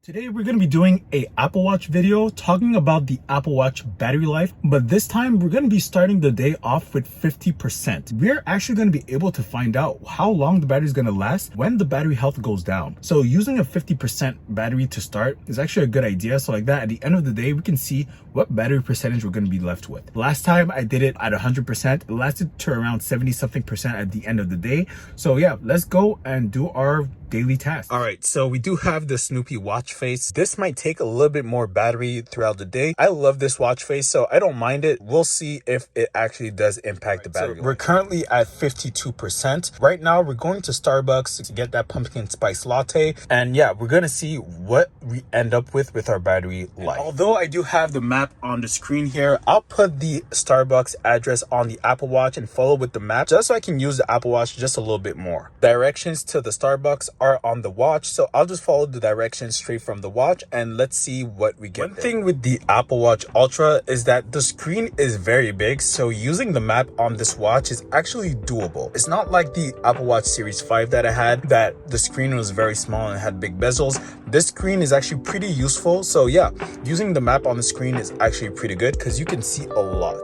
Today we're going to be doing a Apple Watch video talking about the Apple Watch battery life, but this time we're going to be starting the day off with 50%. We're actually going to be able to find out how long the battery is going to last when the battery health goes down. So using a 50% battery to start is actually a good idea. So like that, at the end of the day, we can see what battery percentage we're going to be left with. Last time I did it at 100%, it lasted to around 70 something percent at the end of the day. So yeah, let's go and do our daily task. All right, so we do have the Snoopy watch face. This might take a little bit more battery throughout the day. I love this watch face, so I don't mind it. We'll see if it actually does impact the battery. So we're currently at 52%. Right now, we're going to Starbucks to get that pumpkin spice latte. And yeah, we're gonna see what we end up with our battery life. And although I do have the map on the screen here, I'll put the Starbucks address on the Apple Watch and follow with the map just so I can use the Apple Watch just a little bit more. Directions to the Starbucks are on the watch, so I'll just follow the directions straight from the watch and let's see what we get. One thing with the Apple Watch Ultra is that the screen is very big, so using the map on this watch is actually doable. It's not like the Apple Watch Series 5 that I had, that the screen was very small and had big bezels. This screen is actually pretty useful, so yeah, using the map on the screen is actually pretty good because you can see a lot.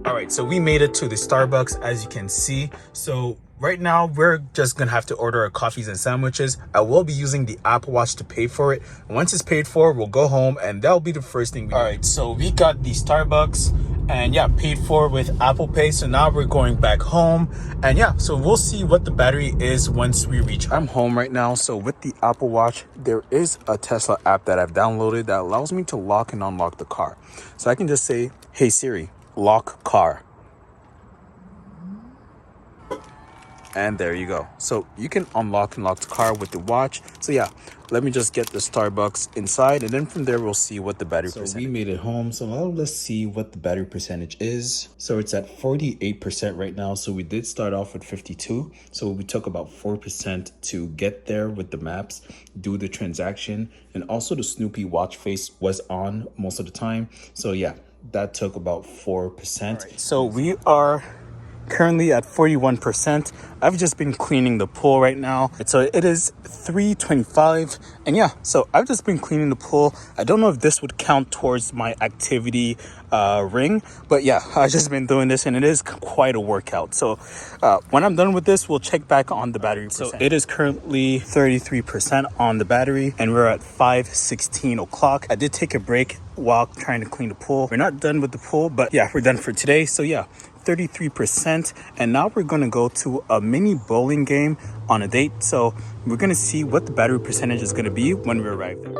All right, so we made it to the Starbucks, as you can see. So right now we're just gonna have to order our coffees and sandwiches. I will be using the Apple Watch to pay for it. Once it's paid for, we'll go home and that'll be the first thing we do. All right, so we got the Starbucks and yeah, paid for with Apple Pay. So now we're going back home and yeah, so we'll see what the battery is once we reach home. I'm home right now. So with the Apple Watch, there is a Tesla app that I've downloaded that allows me to lock and unlock the car. So I can just say, hey Siri, lock car. And there you go. So you can unlock and lock the car with the watch. So yeah, let me just get the Starbucks inside and then from there we'll see what the battery percentage. So we made it home. So now let's see what the battery percentage is. So it's at 48% right now. So we did start off with 52. So we took about 4% to get there with the maps, do the transaction, and also the Snoopy watch face was on most of the time. So yeah, that took about 4%. Right, so we are currently at 41%. I've just been cleaning the pool right now. So it is 3:25 and yeah, so I've just been cleaning the pool. I don't know if this would count towards my activity ring, but yeah, I've just been doing this and it is quite a workout. So when I'm done with this, we'll check back on the battery percent. So it is currently 33% on the battery and we're at 5:16 o'clock. I did take a break while trying to clean the pool. We're not done with the pool, but yeah, we're done for today. So yeah, 33%. And now we're gonna go to a mini bowling game on a date. So we're gonna see what the battery percentage is gonna be when we arrive there.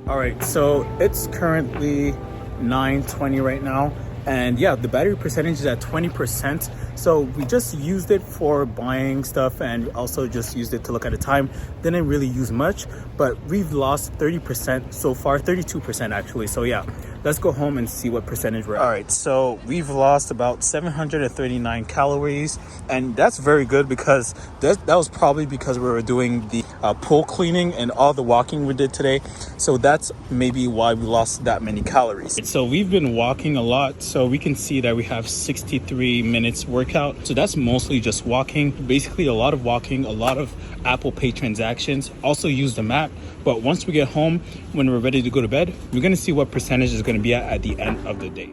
All right, so it's currently 9:20 right now. And yeah, the battery percentage is at 20%. So we just used it for buying stuff and also just used it to look at the time. Didn't really use much, but we've lost 30% so far, 32% actually. So yeah, let's go home and see what percentage we're at. All right, so we've lost about 739 calories. And that's very good because that was probably because we were doing the pool cleaning and all the walking we did today. So that's maybe why we lost that many calories. So we've been walking a lot. So we can see that we have 63 minutes workout. So that's mostly just walking, basically a lot of walking, a lot of Apple Pay transactions, also use the map. But once we get home, when we're ready to go to bed, we're gonna see what percentage is gonna be at the end of the day.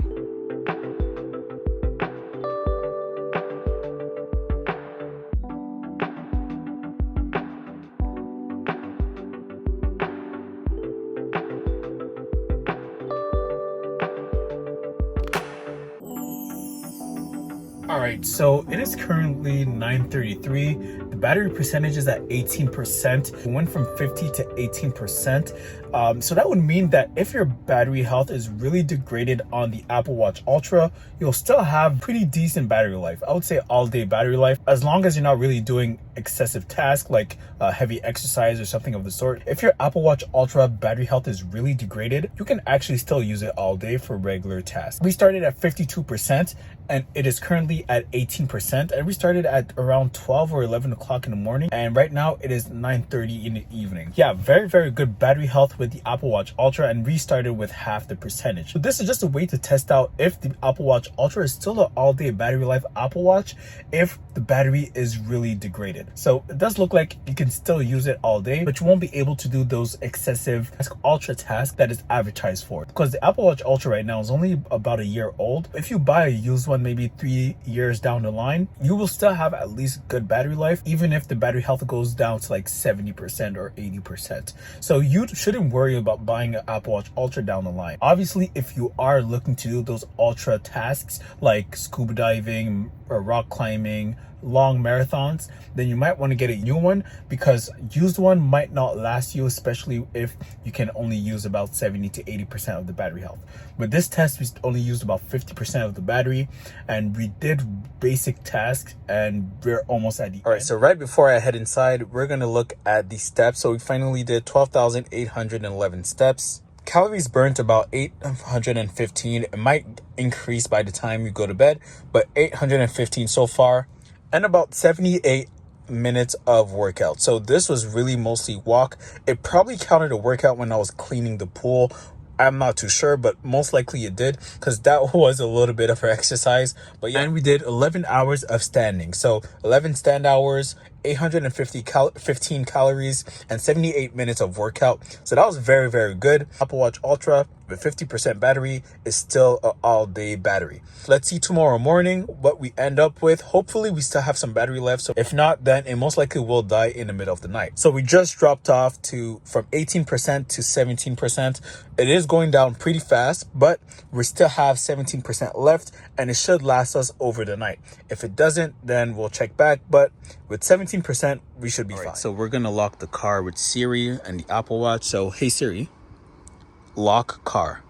All right, so it is currently 9:33 the battery percentage is at 18%. It went from 50 to 18%. So that would mean that if your battery health is really degraded on the Apple Watch Ultra, you'll still have pretty decent battery life. I would say all day battery life, as long as you're not really doing excessive tasks like heavy exercise or something of the sort. If your Apple Watch Ultra battery health is really degraded, you can actually still use it all day for regular tasks. We started at 52% and it is currently at 18%, and we started at around 12 or 11 o'clock in the morning, and right now it is 9:30 in the evening. Yeah, very good battery health with the Apple Watch Ultra, and we started with half the percentage. So this is just a way to test out if the Apple Watch Ultra is still an all-day battery life Apple Watch if the battery is really degraded. So it does look like you can still use it all day, but you won't be able to do those excessive ultra tasks that is advertised for, because the Apple Watch Ultra right now is only about a year old. If you buy a used one maybe 3 years down the line, you will still have at least good battery life, even if the battery health goes down to like 70% or 80%. So you shouldn't worry about buying an Apple Watch Ultra down the line. Obviously, if you are looking to do those ultra tasks like scuba diving or rock climbing, long marathons, then you might want to get a new one, because used one might not last you, especially if you can only use about 70 to 80% of the battery health. With this test, we only used about 50% of the battery, and we did basic tasks, and we're almost at the end. So right before I head inside, we're going to look at the steps. So we finally did 12,811 steps. Calories burnt about 815. It might increase by the time you go to bed, but 815 so far, and about 78 minutes of workout. So this was really mostly walk. It probably counted a workout when I was cleaning the pool. I'm not too sure, but most likely it did, because that was a little bit of exercise. But yeah, and we did 11 hours of standing. So 11 stand hours, 15 calories, and 78 minutes of workout. So that was very good. Apple Watch Ultra with 50% battery is still an all-day battery. Let's see tomorrow morning what we end up with. Hopefully we still have some battery left. So if not, then it most likely will die in the middle of the night. So we just dropped off from 18% to 17%. It is going down pretty fast, but we still have 17% left, and it should last us over the night. If it doesn't, then we'll check back, but with 17%, we should be fine. So we're gonna lock the car with Siri and the Apple Watch. So hey Siri, lock car.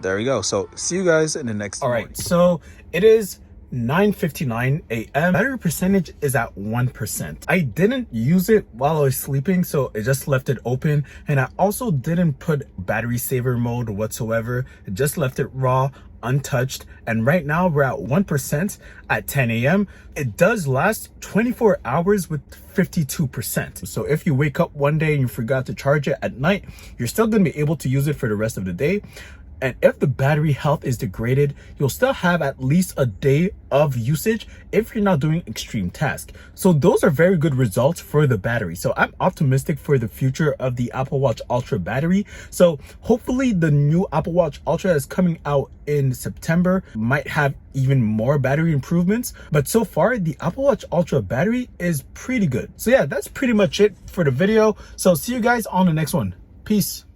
There we go. So see you guys in the next morning. Right, so it is 9:59 a.m. Battery percentage is at 1%. I didn't use it while I was sleeping, so I just left it open, and I also didn't put battery saver mode whatsoever. I just left it raw, untouched, and right now we're at 1% at 10 a.m. It does last 24 hours with 52%. So if you wake up one day and you forgot to charge it at night, you're still going to be able to use it for the rest of the day. And if the battery health is degraded, you'll still have at least a day of usage if you're not doing extreme tasks. So those are very good results for the battery. So I'm optimistic for the future of the Apple Watch Ultra battery. So hopefully the new Apple Watch Ultra is coming out in September might have even more battery improvements. But so far, the Apple Watch Ultra battery is pretty good. So yeah, that's pretty much it for the video. So see you guys on the next one. Peace.